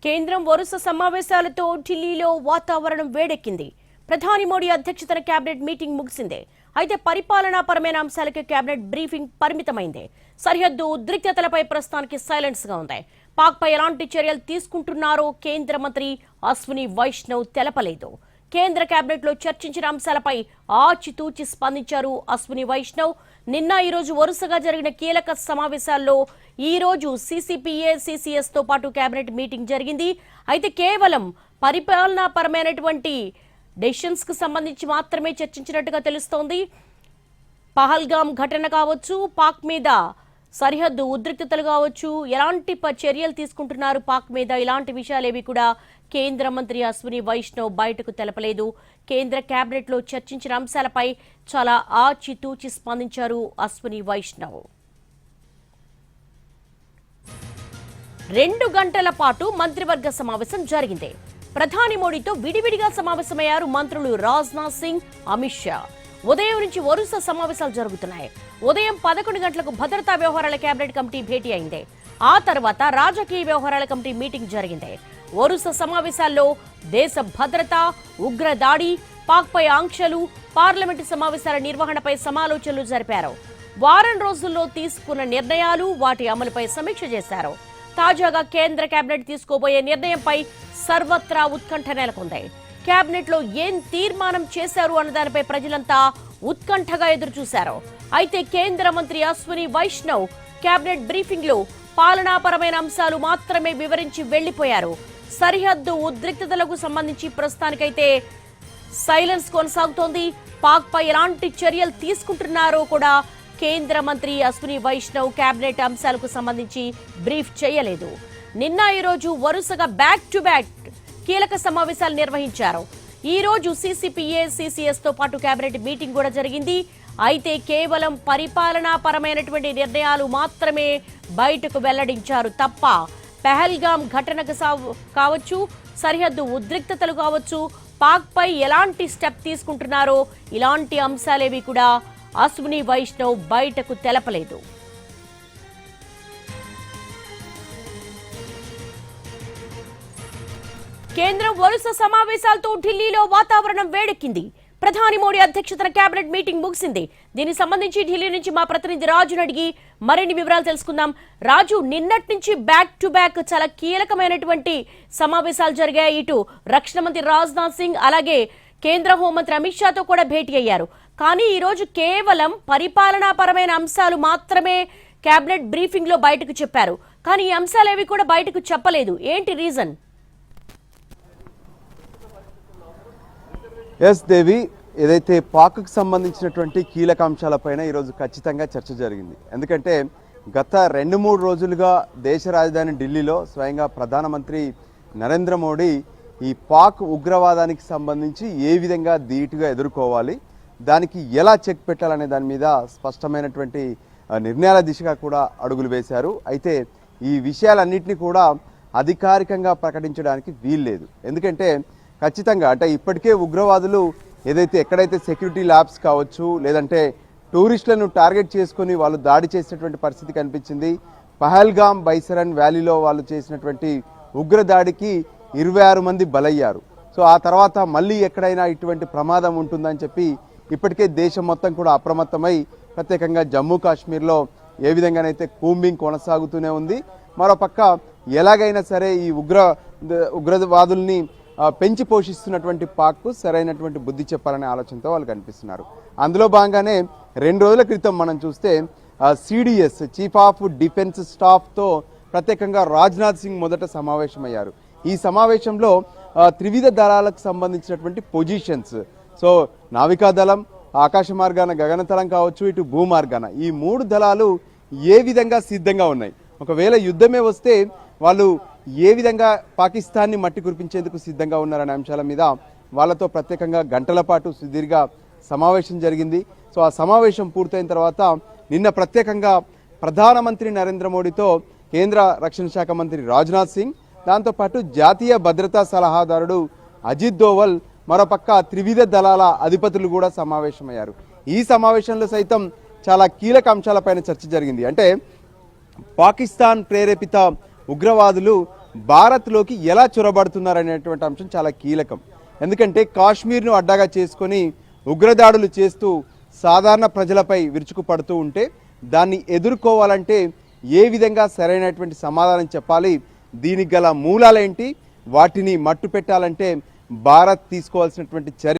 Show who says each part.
Speaker 1: కేంద్రం వరుస సమావేశాలతో ఢిల్లీలో వాతావరణం వేడెక్కింది. ప్రధాని మోడీ అధ్యక్షతన కేబినెట్ మీటింగ్ ముగిసింది. అయితే పరిపాలనాపరమైన అంశాలకి కేబినెట్ బ్రీఫింగ్ పరిమితమైంది. సరిహద్దు ఉద్రిక్తతలపై ప్రస్తుతానికి సైలెన్స్ గా ఉంది. పాక్ పై ఎలాంటి చర్యలు తీసుకుంటున్నారో కేంద్ర మంత్రి అశ్విని వైష్ణవ్ తెలపలేదు. కేంద్ర కేబినెట్ లో చర్చించిన అంశాలపై ఆచితూచి స్పందించారు అశ్విని వైష్ణవ్. నిన్న ఈ రోజు వరుసగా జరిగిన కీలక సమావేశాల్లో ఈ రోజు సిసిపిఏ సిసిఎస్ తో పాటు కేబినెట్ మీటింగ్ జరిగింది. అయితే కేవలం పరిపాలనాపరమైనటువంటి డెసిషన్స్ కు సంబంధించి మాత్రమే చర్చించినట్టుగా తెలుస్తోంది. పహల్గామ్ ఘటన కావచ్చు, పాక్ మీద సరిహద్దు ఉద్రిక్తతలు కావచ్చు, ఎలాంటి చర్యలు తీసుకుంటున్నారు పాక్ మీద, ఇలాంటి విషయాలేవి కూడా కేంద్ర మంత్రి అశ్విని వైష్ణవ్ బయటకు తెలపలేదు. కేంద్ర కేబినెట్ లో చర్చించిన అంశాలపై చాలా ఆచితూచి స్పందించారు అశ్విని వైష్ణవ్. 2 గంటల పాటు మంత్రివర్గ సమావేశం జరిగింది. ప్రధాని మోడీతో విడివిడిగా సమావేశమయ్యారు మంత్రులు రాజ్నాథ్ సింగ్, అమిత్ షా. ఉదయం నుంచి వరుస సమావేశాలు జరుగుతున్నాయి. ఉదయం 11 గంటలకు భద్రతా వ్యవహారాల కేబినెట్ కమిటీ భేటీ అయింది. ఆ తర్వాత రాజకీయ వ్యవహారాల కమిటీ మీటింగ్ జరిగింది. వరుస సమావేశాల్లో దేశ భద్రత, ఉగ్ర దాడి, పాక్ పై ఆంక్షలు, పార్లమెంటు సమావేశాల నిర్వహణపై సమాలోచనలు జరిపారు. వారం రోజుల్లో తీసుకున్న నిర్ణయాలు, వాటి అమలుపై సమీక్ష చేశారు. తాజాగా కేంద్ర కేబినెట్ తీసుకోబోయే నిర్ణయంపై సర్వత్రా ఉత్కంఠ నెలకొంది. కేబినెట్ లో ఏం తీర్మానం చేశారు అన్న దానిపై ప్రజలంతా ఉత్కంఠగా ఎదురు చూశారు. అయితే కేంద్ర మంత్రి అశ్విని వైష్ణవ్ కేబినెట్ బ్రీఫింగ్ లో పాలనాపరమైన అంశాలు మాత్రమే వివరించి వెళ్లిపోయారు. సరిహద్దు ఉద్రిక్తతలకు సంబంధించి ప్రస్తుతానికైతే సైలెన్స్ కొనసాగుతోంది. పాక్ పై ఎలాంటి చర్యలు తీసుకుంటున్నారో కూడా కేంద్ర మంత్రి అశ్విని వైష్ణవ్ కేబినెట్ అంశాలకు సంబంధించి బ్రీఫ్ చేయలేదు. నిన్న ఈ రోజు వరుసగా బ్యాక్ టు బ్యాక్ కీలక సమావేశాలు నిర్వహించారు. ఈ రోజు సిసిపిఏ సిసిఎస్ తో పాటు కేబినెట్ మీటింగ్ కూడా జరిగింది. అయితే కేవలం పరిపాలనాపరమైనటువంటి నిర్ణయాలు మాత్రమే బయటకు వెల్లడించారు తప్ప పహల్గామ్ ఘటనకు కావచ్చు, సరిహద్దు ఉద్రిక్తతలు కావచ్చు, పాక్ పై ఎలాంటి స్టెప్ తీసుకుంటున్నారో ఇలాంటి అంశాలేవి కూడా అశ్విని వైష్ణవ్ బయటకు తెలపలేదు. కేంద్రం వరుస సమావేశాలతో ఢిల్లీలో వాతావరణం వేడెక్కింది. ప్రధాని మోడీ అధ్యక్షతన కేబినెట్ మీటింగ్ ముగిసింది. దీనికి సంబంధించి ఢిల్లీ నుంచి మా ప్రతినిధి రాజును అడిగి మరిన్ని వివరాలు తెలుసుకుందాం. రాజు, నిన్నటి నుంచి బ్యాక్ టు బ్యాక్ చాలా కీలకమైనటువంటి సమావేశాలు జరిగాయి. ఇటు రక్షణ మంత్రి రాజ్నాథ్ సింగ్, అలాగే కేంద్ర హోంమంత్రి అమిత్ షాతో కూడా భేటీ అయ్యారు. కానీ ఈ రోజు కేవలం పరిపాలనాపరమైన అంశాలు మాత్రమే కేబినెట్ బ్రీఫింగ్ లో బయటకు చెప్పారు. కానీ ఈ అంశాలేవి కూడా బయటకు చెప్పలేదు. ఏంటి రీజన్?
Speaker 2: ఎస్ దేవి, ఏదైతే పాక్కు సంబంధించినటువంటి కీలక అంశాలపైన ఈరోజు ఖచ్చితంగా చర్చ జరిగింది. ఎందుకంటే గత 2-3 రోజులుగా దేశ రాజధాని ఢిల్లీలో స్వయంగా ప్రధానమంత్రి నరేంద్ర మోడీ ఈ పాక్ ఉగ్రవాదానికి సంబంధించి ఏ విధంగా ధీటుగా ఎదుర్కోవాలి, దానికి ఎలా చెక్ పెట్టాలనే దాని మీద స్పష్టమైనటువంటి నిర్ణయాల దిశగా కూడా అడుగులు వేశారు. అయితే ఈ విషయాలన్నింటినీ కూడా అధికారికంగా ప్రకటించడానికి వీల్లేదు. ఎందుకంటే ఖచ్చితంగా అంటే ఇప్పటికే ఉగ్రవాదులు ఏదైతే ఎక్కడైతే సెక్యూరిటీ ల్యాబ్స్ కావచ్చు, లేదంటే టూరిస్టులను టార్గెట్ చేసుకొని వాళ్ళు దాడి చేసినటువంటి పరిస్థితి కనిపించింది. పహల్గామ్ బైసరన్ వ్యాలీలో వాళ్ళు చేసినటువంటి ఉగ్ర దాడికి 26 మంది బలయ్యారు. సో ఆ తర్వాత మళ్ళీ ఎక్కడైనా ఇటువంటి ప్రమాదం ఉంటుందని చెప్పి ఇప్పటికే దేశం మొత్తం కూడా అప్రమత్తమై ప్రత్యేకంగా జమ్మూ కాశ్మీర్లో ఏ విధంగానైతే కూంబింగ్ కొనసాగుతూనే ఉంది. మరోపక్క ఎలాగైనా సరే ఈ ఉగ్రవాదుల్ని పెంచి పోషిస్తున్నటువంటి పాక్కు సరైనటువంటి బుద్ధి చెప్పాలనే ఆలోచనతో వాళ్ళు కనిపిస్తున్నారు. అందులో భాగంగానే 2 రోజుల క్రితం మనం చూస్తే సిడిఎస్ చీఫ్ ఆఫ్ డిఫెన్స్ స్టాఫ్తో ప్రత్యేకంగా రాజ్నాథ్ సింగ్ మొదట సమావేశమయ్యారు. ఈ సమావేశంలో త్రివిధ దళాలకు సంబంధించినటువంటి పొజిషన్స్, సో నావికా దళం, ఆకాశ మార్గాన గగనతలం కావచ్చు, ఇటు భూమార్గాన ఈ 3 దళాలు ఏ విధంగా సిద్ధంగా ఉన్నాయి, ఒకవేళ యుద్ధమే వస్తే వాళ్ళు ఏ విధంగా పాకిస్తాన్ని మట్టి కురిపించేందుకు సిద్ధంగా ఉన్నారనే అంశాల మీద వాళ్ళతో ప్రత్యేకంగా గంటల పాటు సుదీర్ఘ సమావేశం జరిగింది. సో ఆ సమావేశం పూర్తయిన తర్వాత నిన్న ప్రత్యేకంగా ప్రధానమంత్రి నరేంద్ర మోడీతో కేంద్ర రక్షణ శాఖ మంత్రి రాజ్నాథ్ సింగ్, దాంతోపాటు జాతీయ భద్రతా సలహాదారుడు అజిత్ దోవల్, మరోపక్క త్రివిధ దళాల అధిపతులు కూడా సమావేశమయ్యారు. ఈ సమావేశంలో సైతం చాలా కీలక అంశాలపైన చర్చ జరిగింది. అంటే పాకిస్తాన్ ప్రేరేపిత ఉగ్రవాదులు భారత్లోకి ఎలా చొరబడుతున్నారనేటువంటి అంశం చాలా కీలకం. ఎందుకంటే కాశ్మీర్ను అడ్డాగా చేసుకొని ఉగ్రదాడులు చేస్తూ సాధారణ ప్రజలపై విరుచుకుపడుతూ ఉంటే దాన్ని ఎదుర్కోవాలంటే ఏ విధంగా సరైనటువంటి సమాధానం చెప్పాలి, దీనికి గల మూలాలేంటి, వాటిని మట్టు పెట్టాలంటే భారత్ తీసుకోవాల్సినటువంటి చర్య